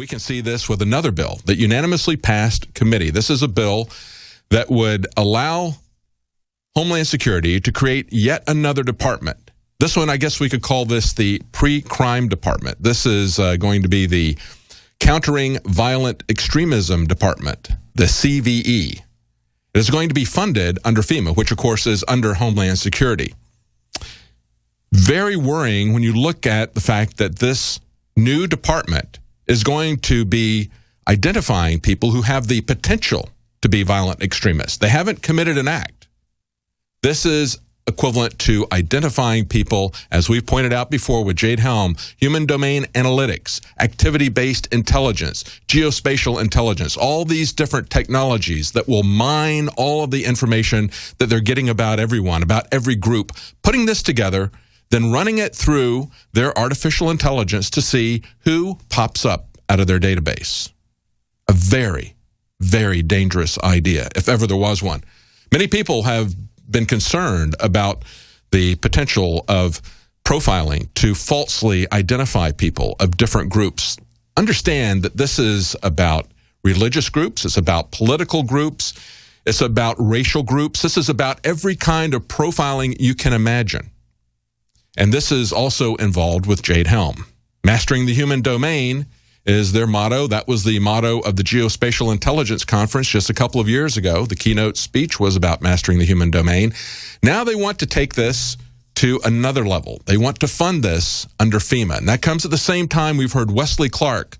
we can see this with another bill that unanimously passed committee. This is a bill that would allow Homeland Security to create yet another department. This one, I guess we could call this the Pre-Crime Department. This is going to be the Countering Violent Extremism Department, the CVE. It is going to be funded under FEMA, which, of course, is under Homeland Security. Very worrying when you look at the fact that this new department is going to be identifying people who have the potential to be violent extremists. They haven't committed an act. This is equivalent to identifying people, as we've pointed out before with Jade Helm, human domain analytics, activity-based intelligence, geospatial intelligence, all these different technologies that will mine all of the information that they're getting about everyone, about every group, putting this together, then running it through their artificial intelligence to see who pops up out of their database. A very, very dangerous idea, if ever there was one. Many people have been concerned about the potential of profiling to falsely identify people of different groups. Understand that this is about religious groups, it's about political groups, it's about racial groups, this is about every kind of profiling you can imagine. And this is also involved with Jade Helm. Mastering the human domain is their motto. That was the motto of the Geospatial Intelligence Conference just a couple of years ago. The keynote speech was about mastering the human domain. Now they want to take this to another level. They want to fund this under FEMA. And that comes at the same time we've heard Wesley Clark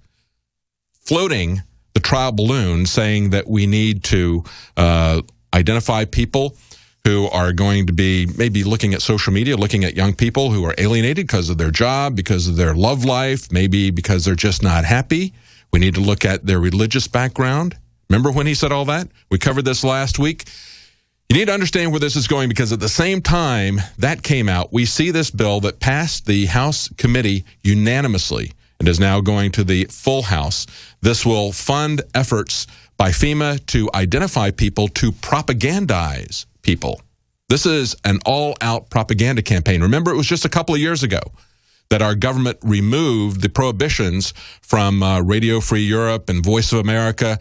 floating the trial balloon saying that we need to identify people who are going to be maybe looking at social media, looking at young people who are alienated because of their job, because of their love life, maybe because they're just not happy. We need to look at their religious background. Remember when he said all that? We covered this last week. You need to understand where this is going, because at the same time that came out, we see this bill that passed the House committee unanimously and is now going to the full House. This will fund efforts by FEMA to identify people to propagandize people. This is an all-out propaganda campaign. Remember, it was just a couple of years ago that our government removed the prohibitions from Radio Free Europe and Voice of America.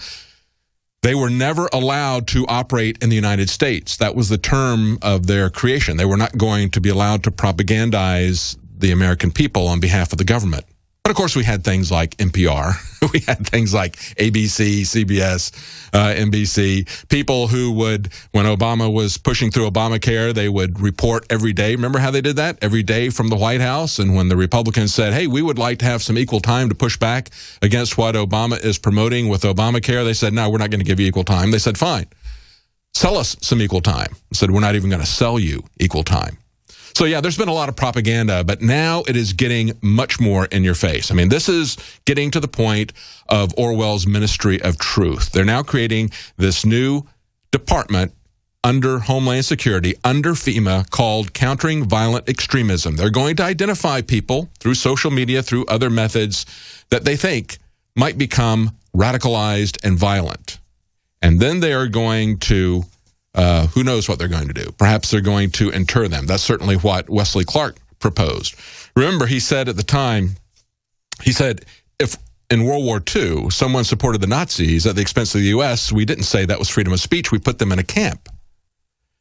They were never allowed to operate in the United States. That was the term of their creation. They were not going to be allowed to propagandize the American people on behalf of the government. But of course, we had things like NPR. We had things like ABC, CBS, NBC. People who would, when Obama was pushing through Obamacare, they would report every day. Remember how they did that? Every day from the White House. And when the Republicans said, hey, we would like to have some equal time to push back against what Obama is promoting with Obamacare, they said, no, we're not going to give you equal time. They said, fine, sell us some equal time. They said, we're not even going to sell you equal time. So, yeah, there's been a lot of propaganda, but now it is getting much more in your face. I mean, this is getting to the point of Orwell's Ministry of Truth. They're now creating this new department under Homeland Security, under FEMA, called Countering Violent Extremism. They're going to identify people through social media, through other methods that they think might become radicalized and violent. And then they are going to who knows what they're going to do. Perhaps they're going to inter them. That's certainly what Wesley Clark proposed. Remember, he said at the time, he said, if in World War II someone supported the Nazis at the expense of the U.S., we didn't say that was freedom of speech. We put them in a camp.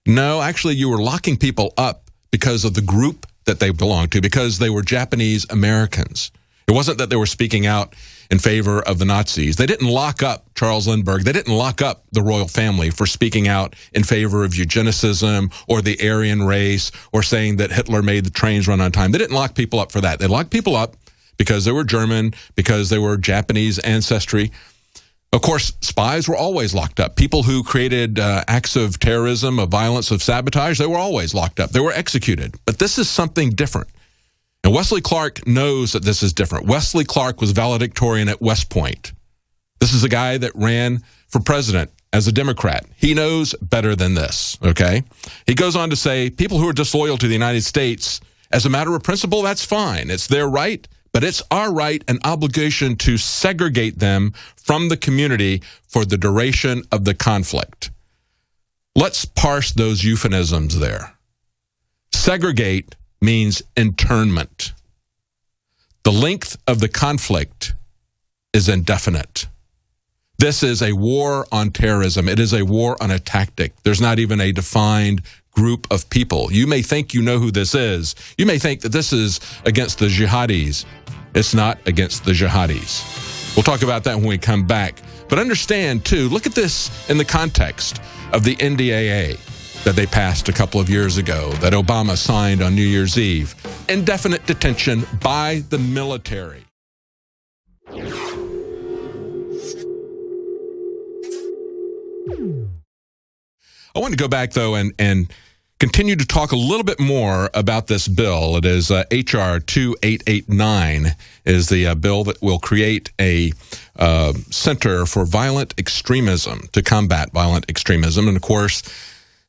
No, actually, you were locking people up because of the group that they belonged to, because they were Japanese Americans. It wasn't that they were speaking out in favor of the Nazis. They didn't lock up Charles Lindbergh. They didn't lock up the royal family for speaking out in favor of eugenicism or the Aryan race or saying that Hitler made the trains run on time. They didn't lock people up for that. They locked people up because they were German, because they were Japanese ancestry. Of course, spies were always locked up. People who created acts of terrorism, of violence, of sabotage, they were always locked up. They were executed. But this is something different. And Wesley Clark knows that this is different. Wesley Clark was valedictorian at West Point. This is a guy that ran for president as a Democrat. He knows better than this, okay? He goes on to say, people who are disloyal to the United States, as a matter of principle, that's fine. It's their right, but it's our right and obligation to segregate them from the community for the duration of the conflict. Let's parse those euphemisms there. Segregate means internment. The length of the conflict is indefinite. This is a war on terrorism. It is a war on a tactic. There's not even a defined group of people. You may think you know who this is. You may think that this is against the jihadis. It's not against the jihadis. We'll talk about that when we come back. But understand, too, look at this in the context of the NDAA that they passed a couple of years ago, that Obama signed on New Year's Eve. Indefinite detention by the military. I want to go back, though, and continue to talk a little bit more about this bill. It is H.R. 2889 is the bill that will create a Center for Violent Extremism to combat violent extremism. And, of course,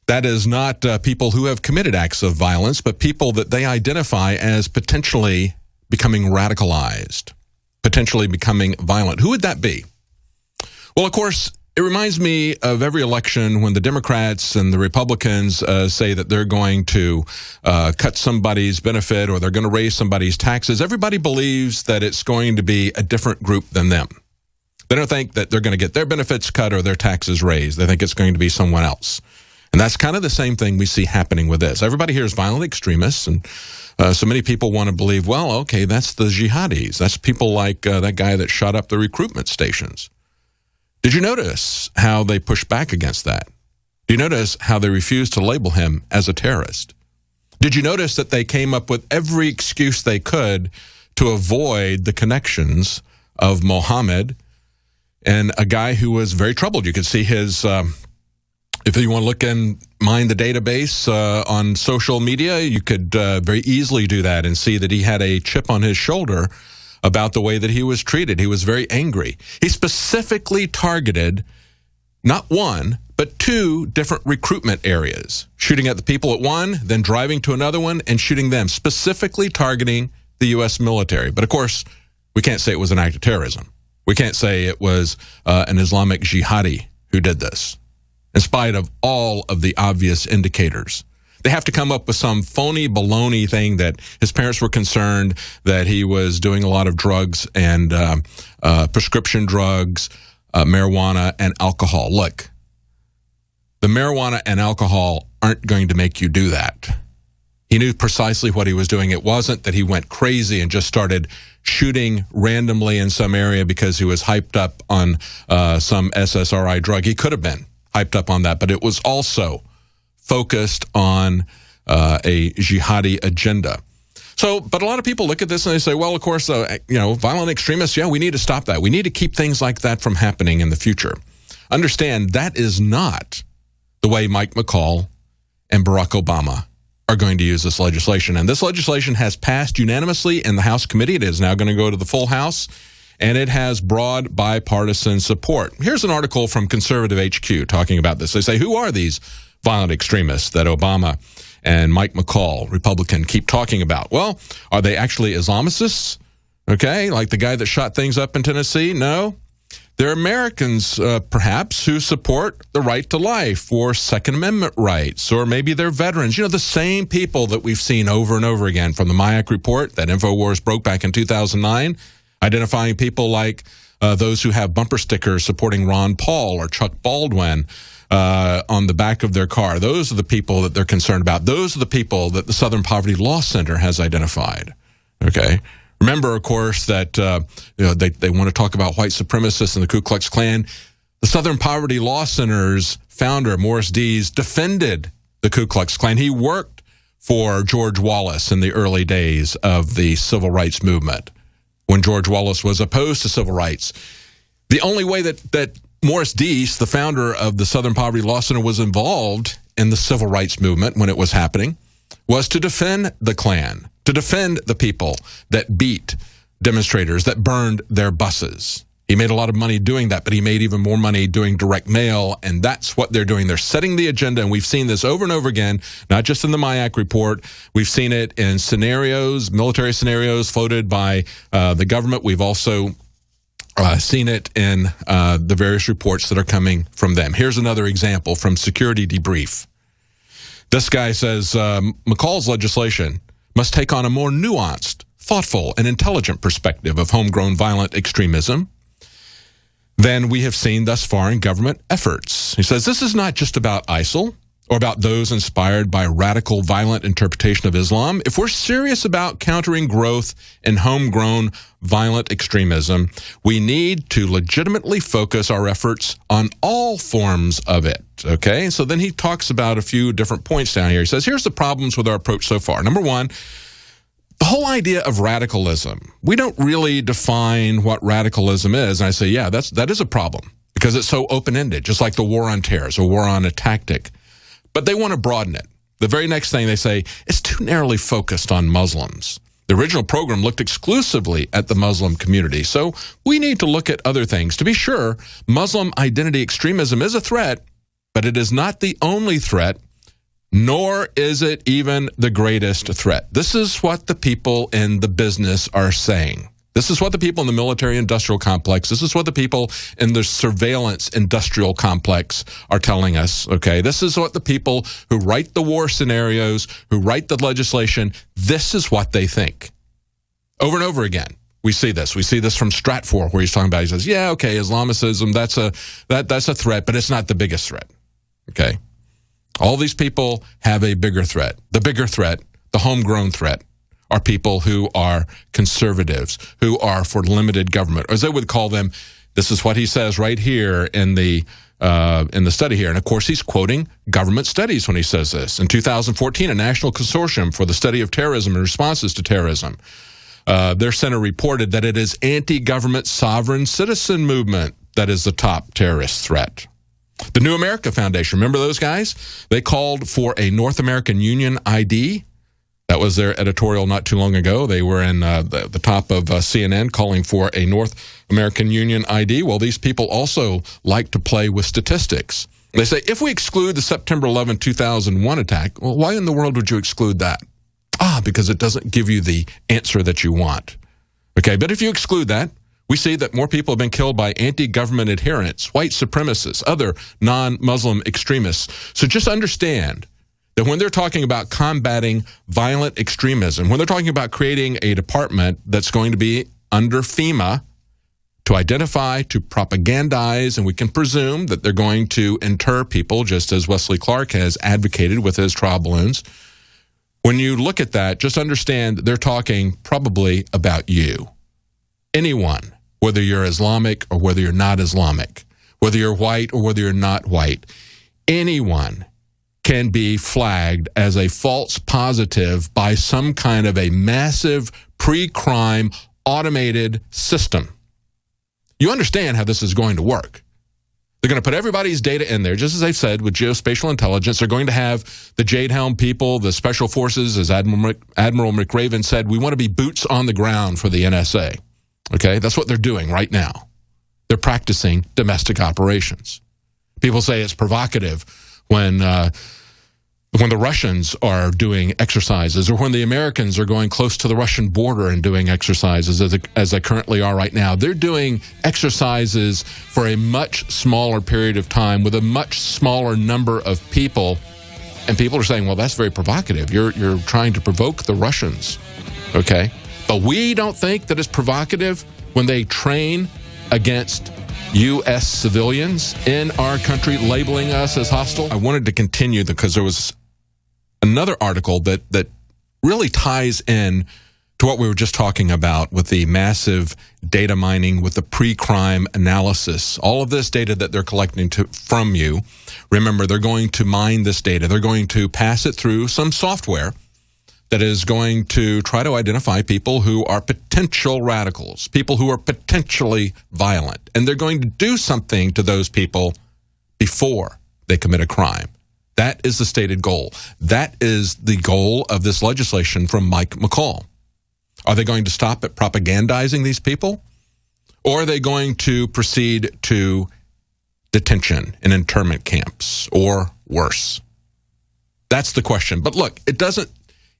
that is not people who have committed acts of violence, but people that they identify as potentially becoming radicalized, potentially becoming violent. Who would that be? Well, of course, it reminds me of every election when the Democrats and the Republicans say that they're going to cut somebody's benefit or they're going to raise somebody's taxes. Everybody believes that it's going to be a different group than them. They don't think that they're going to get their benefits cut or their taxes raised. They think it's going to be someone else. And that's kind of the same thing we see happening with this. Everybody here is violent extremists, and so many people want to believe, well, okay, that's the jihadis. That's people like that guy that shot up the recruitment stations. Did you notice how they pushed back against that? Do you notice how they refused to label him as a terrorist? Did you notice that they came up with every excuse they could to avoid the connections of Mohammed and a guy who was very troubled? You could see his, if you want to look and mine the database on social media, you could very easily do that and see that he had a chip on his shoulder about the way that he was treated. He was very angry. He specifically targeted not one, but two different recruitment areas, shooting at the people at one, then driving to another one and shooting them, specifically targeting the U.S. military. But, of course, we can't say it was an act of terrorism. We can't say it was an Islamic jihadi who did this, in spite of all of the obvious indicators. They have to come up with some phony baloney thing that his parents were concerned that he was doing a lot of drugs and prescription drugs, marijuana, and alcohol. Look, the marijuana and alcohol aren't going to make you do that. He knew precisely what he was doing. It wasn't that he went crazy and just started shooting randomly in some area because he was hyped up on some SSRI drug. He could have been hyped up on that, but it was also focused on a jihadi agenda. So, but a lot of people look at this and they say, well, of course, violent extremists, yeah, we need to stop that. We need to keep things like that from happening in the future. Understand, that is not the way Mike McCaul and Barack Obama are going to use this legislation. And this legislation has passed unanimously in the House committee. It is now going to go to the full House, and it has broad bipartisan support. Here's an article from Conservative HQ talking about this. They say, who are these violent extremists that Obama and Mike McCaul, Republican, keep talking about? Well, are they actually Islamists? Okay, like the guy that shot things up in Tennessee? No. They're Americans, perhaps, who support the right to life or Second Amendment rights, or maybe they're veterans. You know, the same people that we've seen over and over again from the MIAC report that InfoWars broke back in 2009, identifying people like those who have bumper stickers supporting Ron Paul or Chuck Baldwin on the back of their car. Those are the people that they're concerned about. Those are the people that the Southern Poverty Law Center has identified. Okay. Remember, of course, that they want to talk about white supremacists and the Ku Klux Klan. The Southern Poverty Law Center's founder, Morris Dees, defended the Ku Klux Klan. He worked for George Wallace in the early days of the civil rights movement, when George Wallace was opposed to civil rights. The only way that Morris Dees, the founder of the Southern Poverty Law Center, was involved in the civil rights movement when it was happening was to defend the Klan, to defend the people that beat demonstrators, that burned their buses. He made a lot of money doing that, but he made even more money doing direct mail, and that's what they're doing. They're setting the agenda, and we've seen this over and over again, not just in the MIAC report. We've seen it in scenarios, military scenarios floated by the government. We've also seen it in the various reports that are coming from them. Here's another example from Security Debrief. This guy says McCaul's legislation must take on a more nuanced, thoughtful, and intelligent perspective of homegrown violent extremism. than we have seen thus far in government efforts. He says this is not just about ISIL or about those inspired by radical, violent interpretation of Islam. If we're serious about countering growth in homegrown violent extremism, we need to legitimately focus our efforts on all forms of it, okay? So then he talks about a few different points down here. He says, here's the problems with our approach so far. Number one, the whole idea of radicalism. We don't really define what radicalism is. And I say, yeah, that is a problem because it's so open-ended, just like the war on terror, a war on a tactic. But they want to broaden it. The very next thing they say, it's too narrowly focused on Muslims. The original program looked exclusively at the Muslim community. So we need to look at other things. To be sure, Muslim identity extremism is a threat, but it is not the only threat, nor is it even the greatest threat. This is what the people in the business are saying. This is what the people in the military-industrial complex, this is what the people in the surveillance industrial complex are telling us, okay? This is what the people who write the war scenarios, who write the legislation, this is what they think. Over and over again, we see this. We see this from Stratfor, where he's talking about, he says, yeah, okay, Islamicism, that's a threat, but it's not the biggest threat, okay? All these people have a bigger threat. The bigger threat, the homegrown threat, are people who are conservatives, who are for limited government, or as they would call them. This is what he says right here in the study here. And of course, he's quoting government studies when he says this. In 2014, a national consortium for the study of terrorism and responses to terrorism, their center reported that it is anti-government sovereign citizen movement that is the top terrorist threat. The New America Foundation, remember those guys? They called for a North American Union ID. That was their editorial not too long ago. They were in the top of CNN calling for a North American Union ID. Well, these people also like to play with statistics. They say, if we exclude the September 11, 2001 attack, well, why in the world would you exclude that? Because it doesn't give you the answer that you want. Okay, but if you exclude that, we see that more people have been killed by anti-government adherents, white supremacists, other non-Muslim extremists. So just understand that when they're talking about combating violent extremism, when they're talking about creating a department that's going to be under FEMA to identify, to propagandize, and we can presume that they're going to inter people, just as Wesley Clark has advocated with his trial balloons. When you look at that, just understand they're talking probably about you. Anyone, whether you're Islamic or whether you're not Islamic, whether you're white or whether you're not white, anyone can be flagged as a false positive by some kind of a massive pre-crime automated system. You understand how this is going to work. They're going to put everybody's data in there, just as they've said with geospatial intelligence. They're going to have the Jade Helm people, the special forces, as Admiral McRaven said, we want to be boots on the ground for the NSA. Okay, that's what they're doing right now. They're practicing domestic operations. People say it's provocative when the Russians are doing exercises, or when the Americans are going close to the Russian border and doing exercises, as they currently are right now. They're doing exercises for a much smaller period of time with a much smaller number of people, and people are saying, well, that's very provocative. You're trying to provoke the Russians, okay? But we don't think that it's provocative when they train against U.S. civilians in our country, labeling us as hostile. I wanted to continue because there was another article that really ties in to what we were just talking about with the massive data mining, with the pre-crime analysis, all of this data that they're collecting from you. Remember, they're going to mine this data. They're going to pass it through some software that is going to try to identify people who are potential radicals, people who are potentially violent. And they're going to do something to those people before they commit a crime. That is the stated goal. That is the goal of this legislation from Mike McCall. Are they going to stop at propagandizing these people? Or are they going to proceed to detention in internment camps or worse? That's the question. But look, it doesn't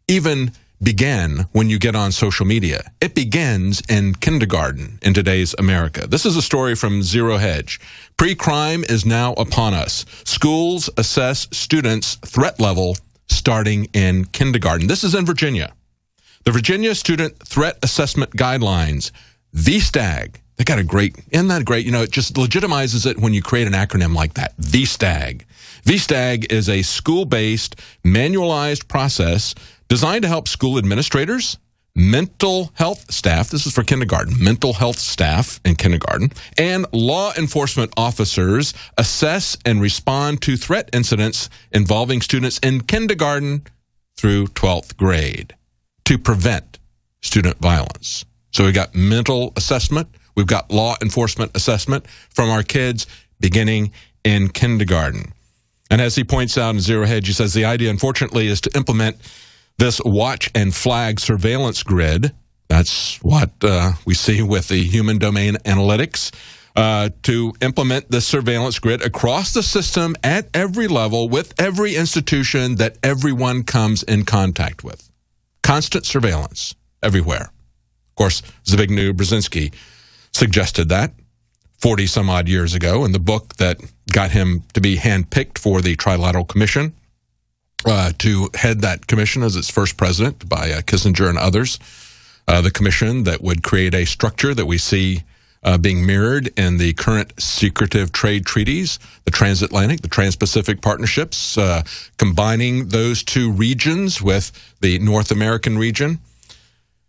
even begin when you get on social media. It begins in kindergarten in today's America. This is a story from Zero Hedge. Pre-crime is now upon us. Schools assess students' threat level starting in kindergarten. This is in Virginia. The Virginia Student Threat Assessment Guidelines, VSTAG, They got isn't that great? You know, it just legitimizes it when you create an acronym like that, VSTAG. VSTAG is a school-based, manualized process designed to help school administrators, mental health staff, this is for kindergarten, mental health staff in kindergarten, and law enforcement officers assess and respond to threat incidents involving students in kindergarten through 12th grade to prevent student violence. So we got mental assessment, we've got law enforcement assessment from our kids beginning in kindergarten. And as he points out in Zero Hedge, he says the idea, unfortunately, is to implement this watch and flag surveillance grid. That's what we see with the human domain analytics, to implement the surveillance grid across the system at every level with every institution that everyone comes in contact with. Constant surveillance everywhere. Of course, Zbigniew Brzezinski suggested that 40 some odd years ago in the book that got him to be handpicked for the Trilateral Commission, to head that commission as its first president by Kissinger and others. The commission that would create a structure that we see being mirrored in the current secretive trade treaties, the transatlantic, the trans-Pacific partnerships, combining those two regions with the North American region.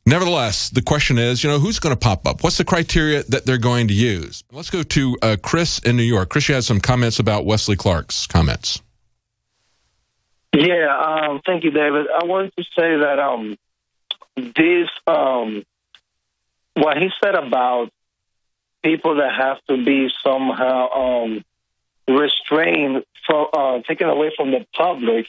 Nevertheless, the question is, who's going to pop up? What's the criteria that they're going to use? Let's go to Chris in New York. Chris, you had some comments about Wesley Clark's comments. Yeah, thank you, David. I wanted to say that what he said about people that have to be somehow restrained from, taken away from the public,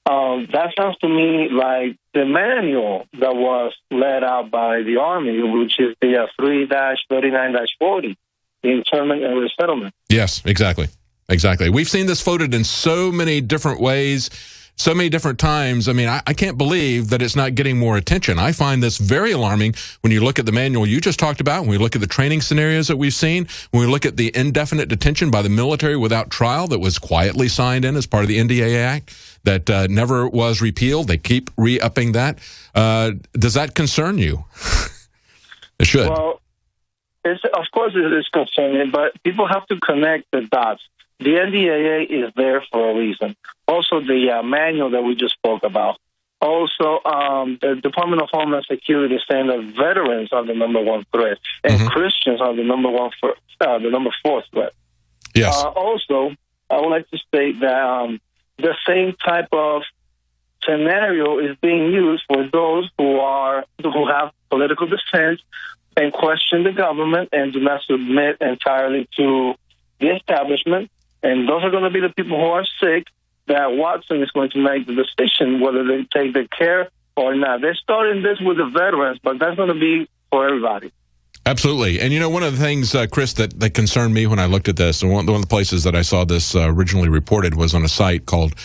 that sounds to me like the manual that was let out by the Army, which is the 3-39-40, the internment and resettlement. Yes, exactly. Exactly. We've seen this floated in so many different ways, so many different times. I mean, I can't believe that it's not getting more attention. I find this very alarming when you look at the manual you just talked about, when we look at the training scenarios that we've seen, when we look at the indefinite detention by the military without trial that was quietly signed in as part of the NDAA Act that never was repealed. They keep re-upping that. Does that concern you? It should. Well, of course it is concerning, but people have to connect the dots. The NDAA is there for a reason. Also, the manual that we just spoke about. Also, the Department of Homeland Security is saying that veterans are the number one threat, and Christians are the number 4 threat. Yes. Also, I would like to state that the same type of scenario is being used for those who have political dissent and question the government and do not submit entirely to the establishment. And those are going to be the people who are sick that Watson is going to make the decision whether they take the care or not. They're starting this with the veterans, but that's going to be for everybody. Absolutely. And one of the things, Chris, that concerned me when I looked at this, and one of the places that I saw this originally reported was on a site called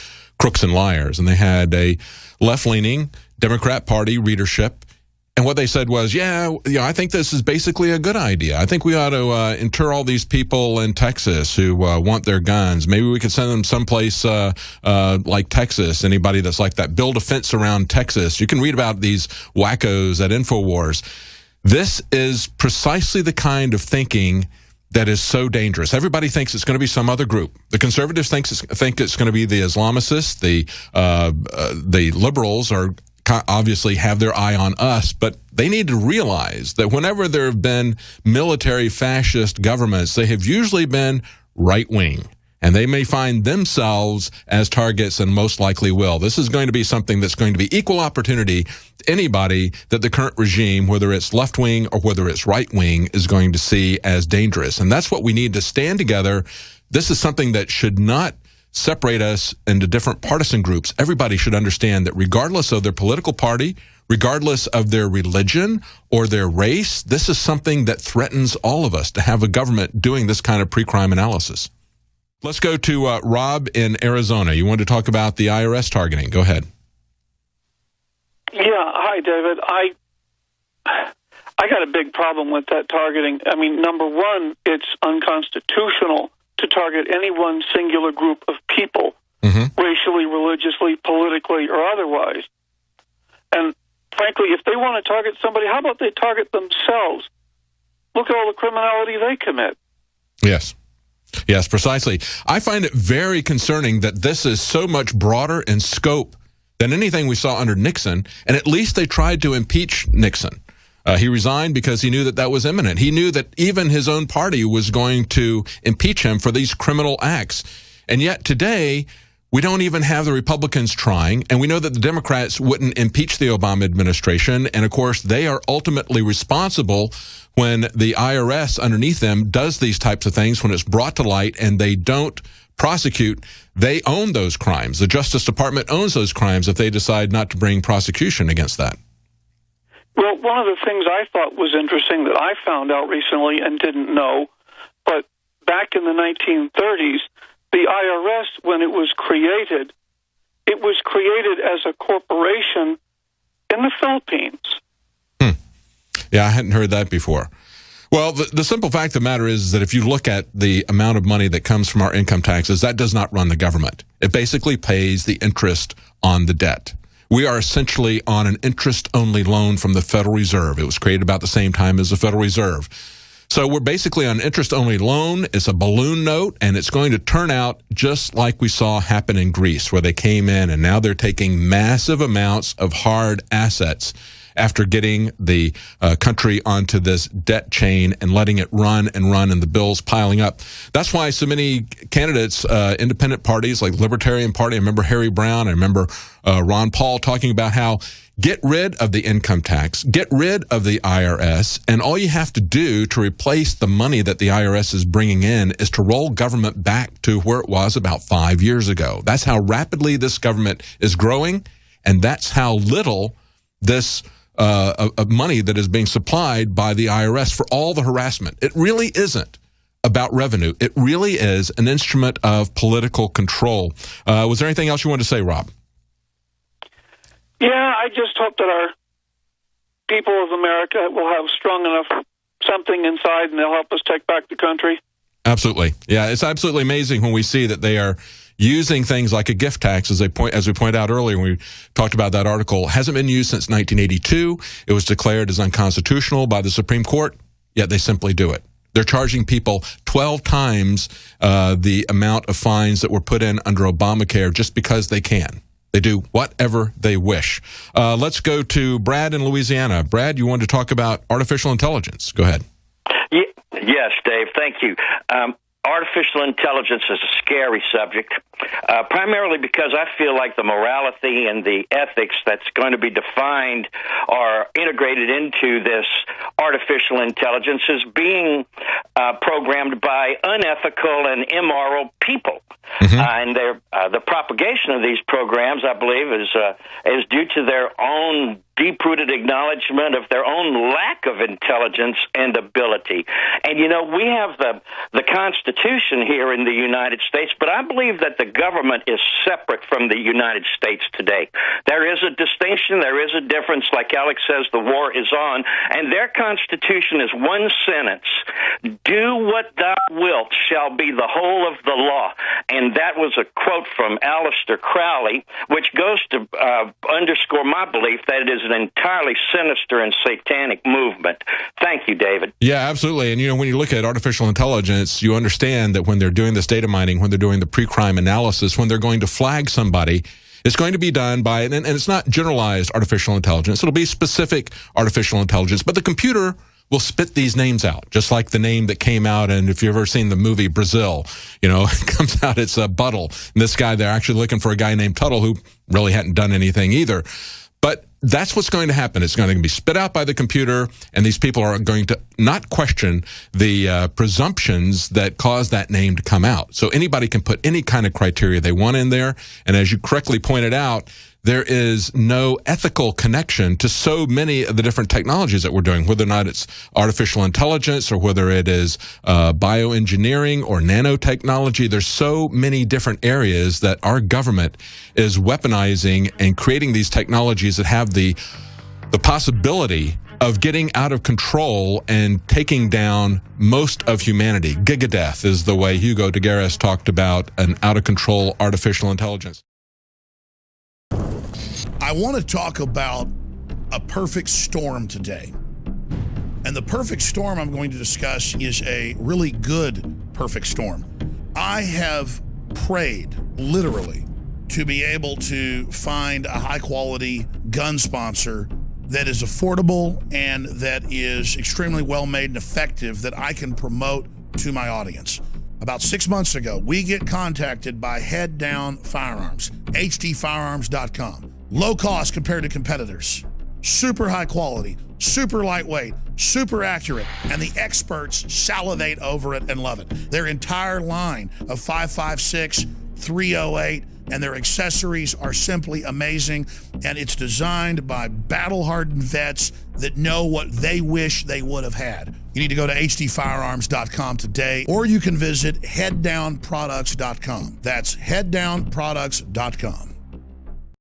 Crooks and Liars, and they had a left-leaning Democrat Party readership. And what they said was, I think this is basically a good idea. I think we ought to inter all these people in Texas who want their guns. Maybe we could send them someplace like Texas, anybody that's like that. Build a fence around Texas. You can read about these wackos at InfoWars. This is precisely the kind of thinking that is so dangerous. Everybody thinks it's going to be some other group. The conservatives think it's going to be the Islamicists. The liberals are obviously have their eye on us, but they need to realize that whenever there have been military fascist governments, they have usually been right-wing, and they may find themselves as targets and most likely will. This is going to be something that's going to be equal opportunity to anybody that the current regime, whether it's left-wing or whether it's right-wing, is going to see as dangerous. And that's what we need to stand together. This is something that should not separate us into different partisan groups. Everybody should understand that regardless of their political party, regardless of their religion or their race, this is something that threatens all of us to have a government doing this kind of pre-crime analysis. Let's go to Rob in Arizona. You wanted to talk about the IRS targeting. Go ahead. Yeah. Hi, David. I got a big problem with that targeting. I mean, number one, it's unconstitutional to target any one singular group of people, racially, religiously, politically, or otherwise. And frankly, if they want to target somebody, how about they target themselves? look at all the criminality they commit. Yes. Yes, precisely. I find it very concerning that this is so much broader in scope than anything we saw under Nixon, and at least they tried to impeach Nixon. He resigned because he knew that that was imminent. He knew that even his own party was going to impeach him for these criminal acts. And yet today, we don't even have the Republicans trying, and we know that the Democrats wouldn't impeach the Obama administration, and of course they are ultimately responsible when the IRS underneath them does these types of things, when it's brought to light and they don't prosecute. They own those crimes. The Justice Department owns those crimes if they decide not to bring prosecution against that. Well, one of the things I thought was interesting that I found out recently and didn't know, but back in the 1930s, the IRS, when it was created as a corporation in the Philippines. Yeah, I hadn't heard that before. Well, the simple fact of the matter is that if you look at the amount of money that comes from our income taxes, that does not run the government. It basically pays the interest on the debt. We are essentially on an interest-only loan from the Federal Reserve. It was created about the same time as the Federal Reserve. So we're basically on an interest-only loan. It's a balloon note, and it's going to turn out just like we saw happen in Greece, where they came in and now they're taking massive amounts of hard assets after getting the country onto this debt chain and letting it run and the bills piling up. That's why so many candidates, independent parties like Libertarian Party, I remember Harry Brown, I remember Ron Paul talking about how get rid of the income tax, get rid of the IRS, and all you have to do to replace the money that the IRS is bringing in is to roll government back to where it was about 5 years ago. That's how rapidly this government is growing, and that's how little this of money that is being supplied by the IRS for all the harassment. It really isn't about revenue. It really is an instrument of political control. Was there anything else you wanted to say, Rob? Yeah, I just hope that our people of America will have strong enough something inside and they'll help us take back the country. Absolutely. Yeah, it's absolutely amazing when we see that they are using things like a gift tax, as we pointed out earlier when we talked about that article, hasn't been used since 1982. It was declared as unconstitutional by the Supreme Court, yet they simply do it. They're charging people 12 times the amount of fines that were put in under Obamacare just because they can. They do whatever they wish. Let's go to Brad in Louisiana. Brad, you wanted to talk about artificial intelligence. Go ahead. Yes, Dave, thank you. Artificial intelligence is a scary subject, primarily because I feel like the morality and the ethics that's going to be defined or integrated into this artificial intelligence is being programmed by unethical and immoral people. And the propagation of these programs, I believe, is due to their own deep-rooted acknowledgement of their own lack of intelligence and ability. And, you know, we have the Constitution here in the United States, but I believe that the government is separate from the United States today. There is a distinction, there is a difference. Like Alex says, the war is on, and their Constitution is one sentence: do what thou wilt shall be the whole of the law. And that was a quote from Aleister Crowley, which goes to underscore my belief that it is an entirely sinister and satanic movement. Thank you, David. Yeah, absolutely. And, you know, when you look at artificial intelligence, you understand that when they're doing this data mining, when they're doing the pre-crime analysis, when they're going to flag somebody, it's going to be done by, and it's not generalized artificial intelligence. It'll be specific artificial intelligence, but the computer will spit these names out, just like the name that came out. And if you've ever seen the movie Brazil, you know, it comes out, it's Buttle. And this guy, they're actually looking for a guy named Tuttle who really hadn't done anything either. But that's what's going to happen. It's going to be spit out by the computer, and these people are going to not question the presumptions that cause that name to come out. So anybody can put any kind of criteria they want in there. And as you correctly pointed out, there is no ethical connection to so many of the different technologies that we're doing, whether or not it's artificial intelligence or whether it is bioengineering or nanotechnology. There's so many different areas that our government is weaponizing and creating these technologies that have the possibility of getting out of control and taking down most of humanity. Gigadeath is the way Hugo de Garis talked about an out-of-control artificial intelligence. I want to talk about a perfect storm today. And the perfect storm I'm going to discuss is a really good perfect storm. I have prayed, literally, to be able to find a high-quality gun sponsor that is affordable and that is extremely well-made and effective that I can promote to my audience. About 6 months ago, we get contacted by Head Down Firearms, hdfirearms.com. Low cost compared to competitors. Super high quality, super lightweight, super accurate, and the experts salivate over it and love it. Their entire line of 5.56, 308, and their accessories are simply amazing, and it's designed by battle-hardened vets that know what they wish they would have had. You need to go to hdfirearms.com today, or you can visit headdownproducts.com. That's headdownproducts.com.